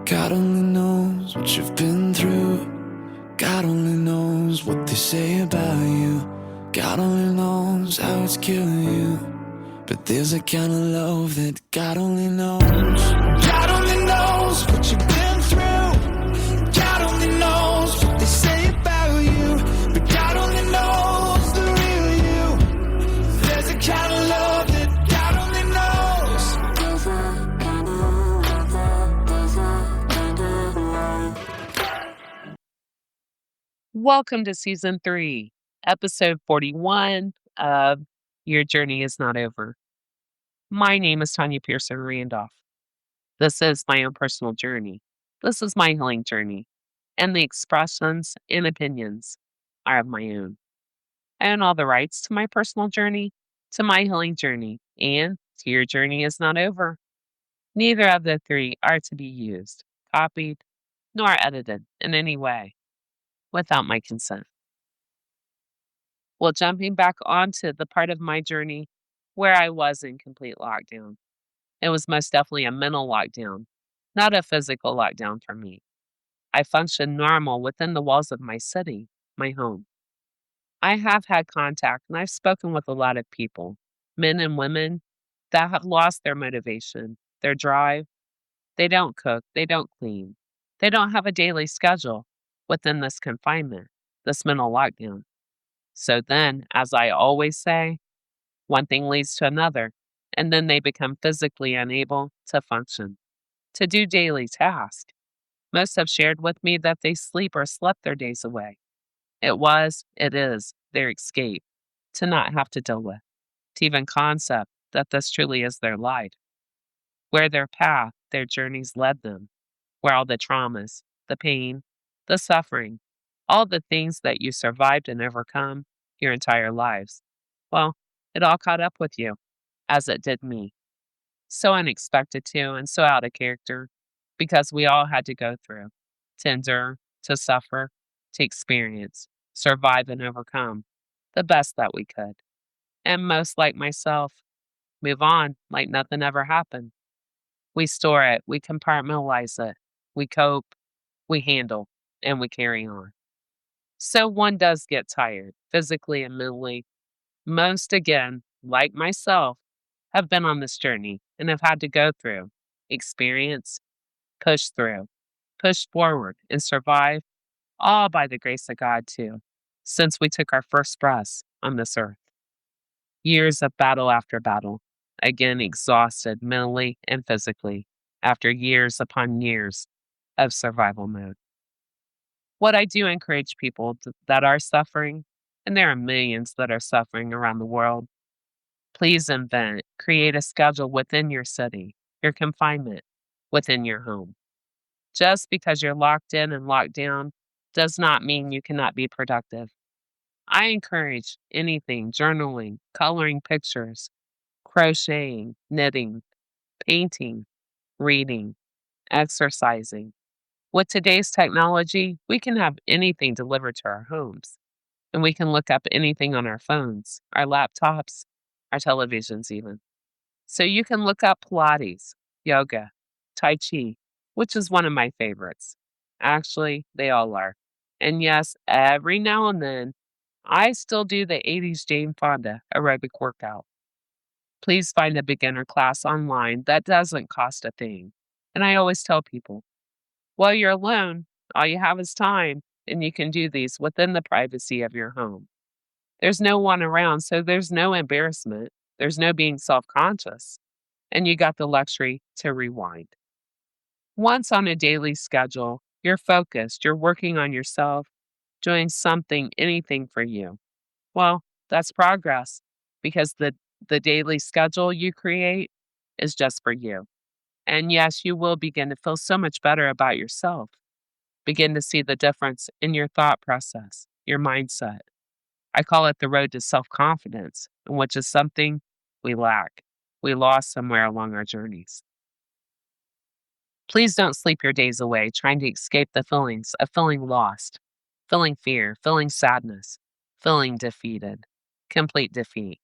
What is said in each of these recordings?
God only knows what you've been through. God only knows what they say about you. God only knows how it's killing you. But there's a kind of love that God only knows. God only knows what you've been through. God only knows what they say about you. But God only knows the real you. There's a kind of love that God only knows. Welcome to season 3, episode 41 of Your Journey Is Not Over. My name is Tanya Pearson Randolph. This is my own personal journey. This is my healing journey, and the expressions and opinions are of my own. I own all the rights to my personal journey, to my healing journey, and to Your Journey Is Not Over. Neither of the three are to be used, copied, nor edited in any way without my consent. Well, jumping back onto the part of my journey where I was in complete lockdown. It was most definitely a mental lockdown, not a physical lockdown for me. I functioned normal within the walls of my city, my home. I have had contact and I've spoken with a lot of people, men and women, that have lost their motivation, their drive. They don't cook, they don't clean, they don't have a daily schedule within this confinement, this mental lockdown. So then, as I always say, one thing leads to another, and then they become physically unable to function, to do daily tasks. Most have shared with me that they sleep or slept their days away. It is their escape to not have to deal with, to even concept that this truly is their life, where their path, their journeys led them, where all the traumas, the pain, the suffering, all the things that you survived and overcome your entire lives. Well, it all caught up with you, as it did me. So unexpected, too, and so out of character, because we all had to go through, to endure, to suffer, to experience, survive, and overcome the best that we could. And most like myself, move on like nothing ever happened. We store it, we compartmentalize it, we cope, we handle, and we carry on. So one does get tired, physically and mentally. Most, again, like myself, have been on this journey and have had to go through, experience, push through, push forward, and survive, all by the grace of God, too, since we took our first breaths on this earth. Years of battle after battle, again exhausted mentally and physically, after years upon years of survival mode. What I do encourage people that are suffering, and there are millions that are suffering around the world, please create a schedule within your city, your confinement, within your home. Just because you're locked in and locked down does not mean you cannot be productive. I encourage anything journaling, coloring pictures, crocheting, knitting, painting, reading, exercising. With today's technology, we can have anything delivered to our homes, and we can look up anything on our phones, our laptops, our televisions, even. So you can look up Pilates, yoga, Tai Chi, which is one of my favorites. Actually, they all are. And yes, every now and then, I still do the 80s Jane Fonda aerobic workout. Please find a beginner class online that doesn't cost a thing. And I always tell people, while you're alone, all you have is time, and you can do these within the privacy of your home. There's no one around, so there's no embarrassment. There's no being self conscious, and you got the luxury to rewind. Once on a daily schedule, you're focused, you're working on yourself, doing something, anything for you. Well, that's progress because the daily schedule you create is just for you. And yes, you will begin to feel so much better about yourself. Begin to see the difference in your thought process, your mindset. I call it the road to self confidence, which is something we lack. We lost somewhere along our journeys. Please don't sleep your days away trying to escape the feelings of feeling lost, feeling fear, feeling sadness, feeling defeated, complete defeat.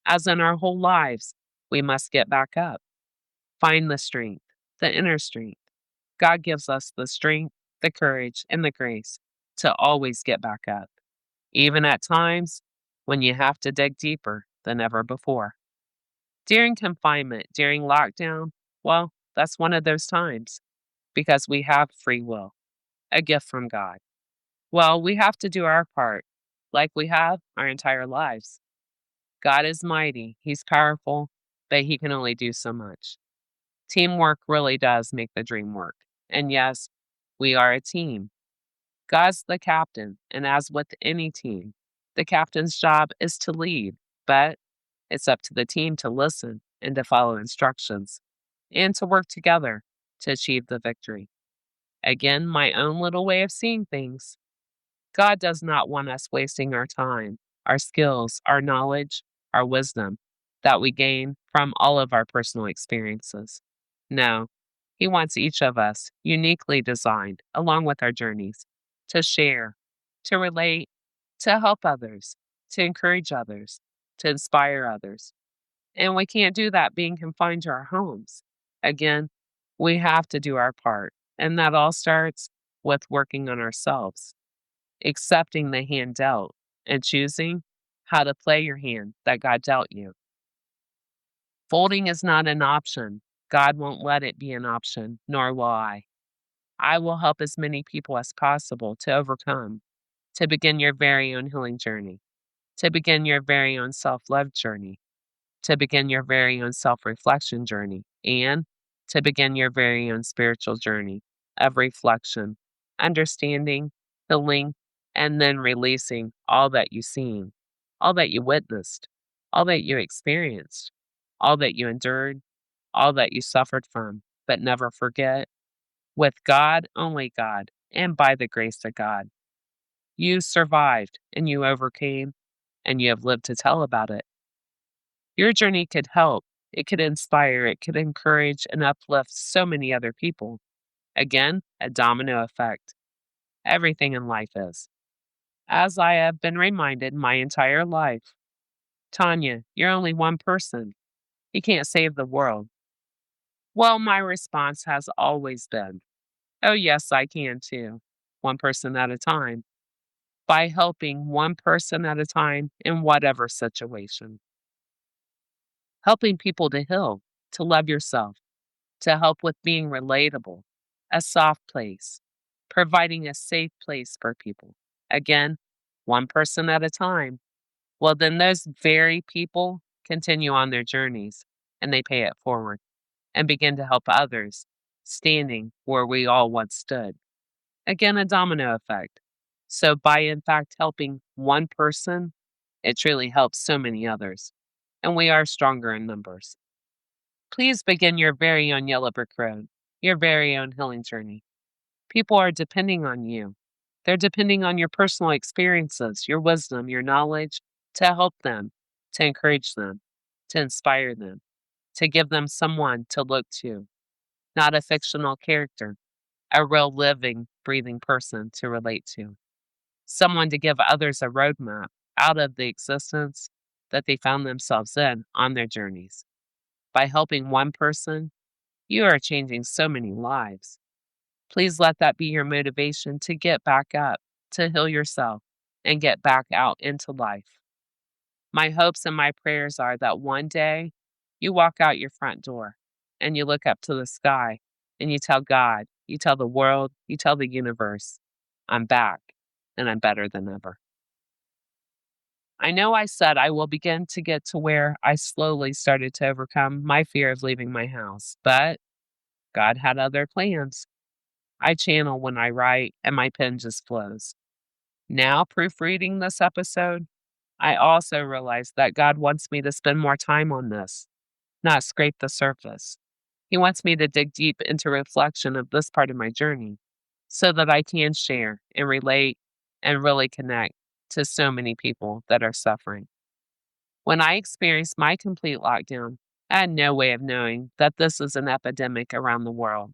As in our whole lives, we must get back up, find the strength, the inner strength, God gives us the strength, the courage, and the grace to always get back up, even at times when you have to dig deeper than ever before. During confinement, during lockdown, well, that's one of those times because we have free will, a gift from God. Well, we have to do our part like we have our entire lives. God is mighty, He's powerful, but He can only do so much. Teamwork really does make the dream work. And yes, we are a team. God's the captain, and as with any team, the captain's job is to lead, but it's up to the team to listen and to follow instructions and to work together to achieve the victory. Again, my own little way of seeing things. God does not want us wasting our time, our skills, our knowledge, our wisdom that we gain from all of our personal experiences. No, He wants each of us uniquely designed, along with our journeys, to share, to relate, to help others, to encourage others, to inspire others. And we can't do that being confined to our homes. Again, we have to do our part. And that all starts with working on ourselves, accepting the hand dealt, and choosing how to play your hand that God dealt you. Folding is not an option. God won't let it be an option, nor will I. I will help as many people as possible to overcome, to begin your very own healing journey, to begin your very own self love journey, to begin your very own self reflection journey, and to begin your very own spiritual journey of reflection, understanding, healing, and then releasing all that you've seen, all that you witnessed, all that you experienced, all that you endured, all that you suffered from. But never forget, with God, only God, and by the grace of God, you survived and you overcame, and you have lived to tell about it. Your journey could help, it could inspire, it could encourage and uplift so many other people. Again, a domino effect. Everything in life is. As I have been reminded my entire life, Tanya, you're only one person. You can't save the world. Well, my response has always been, oh, yes, I can too, one person at a time, by helping one person at a time in whatever situation. Helping people to heal, to love yourself, to help with being relatable, a soft place, providing a safe place for people. Again, one person at a time. Well, then those very people continue on their journeys and they pay it forward and begin to help others, standing where we all once stood. Again, a domino effect. So, by in fact helping one person, it truly helps so many others. And we are stronger in numbers. Please begin your very own Yellow Brick Road, your very own healing journey. People are depending on you. They're depending on your personal experiences, your wisdom, your knowledge to help them, to encourage them, to inspire them, to give them someone to look to, not a fictional character, a real living, breathing person to relate to, someone to give others a roadmap out of the existence that they found themselves in on their journeys. By helping one person, you are changing so many lives. Please let that be your motivation to get back up, to heal yourself, and get back out into life. My hopes and my prayers are that one day you walk out your front door and you look up to the sky and you tell God, you tell the world, you tell the universe, I'm back and I'm better than ever. I know I said I will begin to get to where I slowly started to overcome my fear of leaving my house, but God had other plans. I channel when I write, and my pen just flows. Now, proofreading this episode, I also realize that God wants me to spend more time on this, not scrape the surface. He wants me to dig deep into reflection of this part of my journey so that I can share and relate and really connect to so many people that are suffering. When I experienced my complete lockdown, I had no way of knowing that this is an epidemic around the world.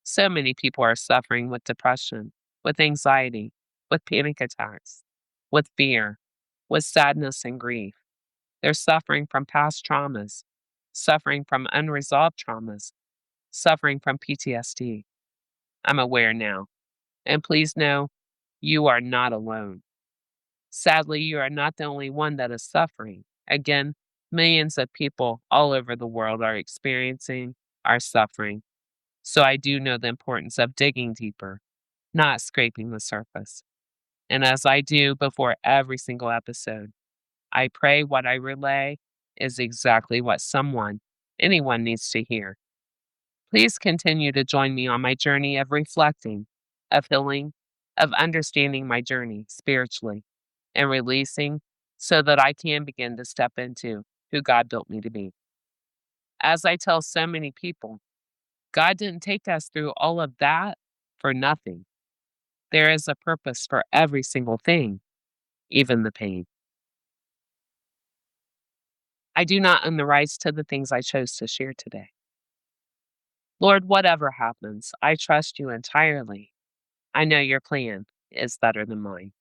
So many people are suffering with depression, with anxiety, with panic attacks, with fear, with sadness and grief. They're suffering from past traumas, suffering from unresolved traumas, suffering from PTSD. I'm aware now. And please know, you are not alone. Sadly, you are not the only one that is suffering. Again, millions of people all over the world are experiencing our suffering. So I do know the importance of digging deeper, not scraping the surface. And as I do before every single episode, I pray what I relay is exactly what anyone needs to hear. Please continue to join me on my journey of reflecting, of healing, of understanding my journey spiritually, and releasing so that I can begin to step into who God built me to be. As I tell so many people, God didn't take us through all of that for nothing. There is a purpose for every single thing, even the pain. I do not own the rights to the things I chose to share today. Lord, whatever happens, I trust you entirely. I know your plan is better than mine.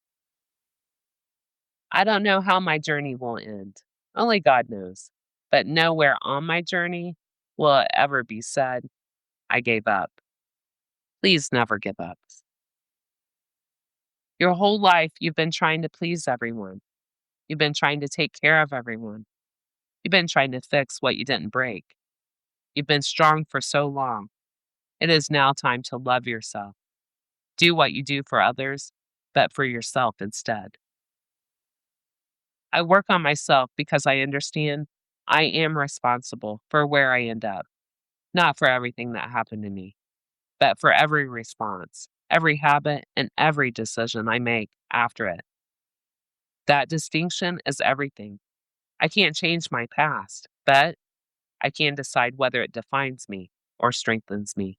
I don't know how my journey will end. Only God knows. But nowhere on my journey will it ever be said, I gave up. Please never give up. Your whole life, you've been trying to please everyone. You've been trying to take care of everyone. You've been trying to fix what you didn't break. You've been strong for so long. It is now time to love yourself. Do what you do for others, but for yourself instead. I work on myself because I understand I am responsible for where I end up, not for everything that happened to me, but for every response, every habit, and every decision I make after it. That distinction is everything. I can't change my past, but I can decide whether it defines me or strengthens me.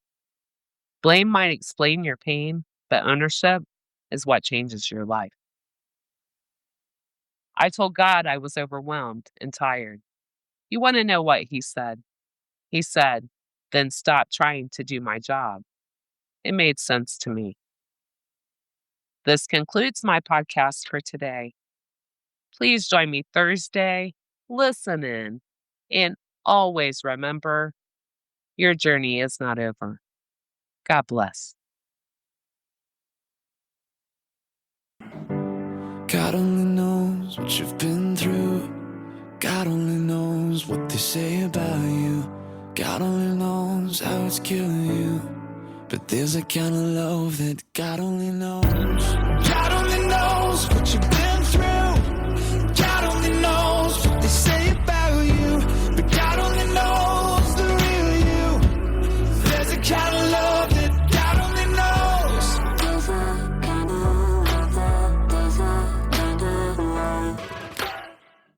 Blame might explain your pain, but ownership is what changes your life. I told God I was overwhelmed and tired. You want to know what he said? He said, then stop trying to do my job. It made sense to me. This concludes my podcast for today. Please join me Thursday, listen in, and always remember your journey is not over. God bless. God only knows what you've been through. God only knows what they say about you. God only knows how it's killing you. But there's a kind of love that God only knows. God only knows what you've been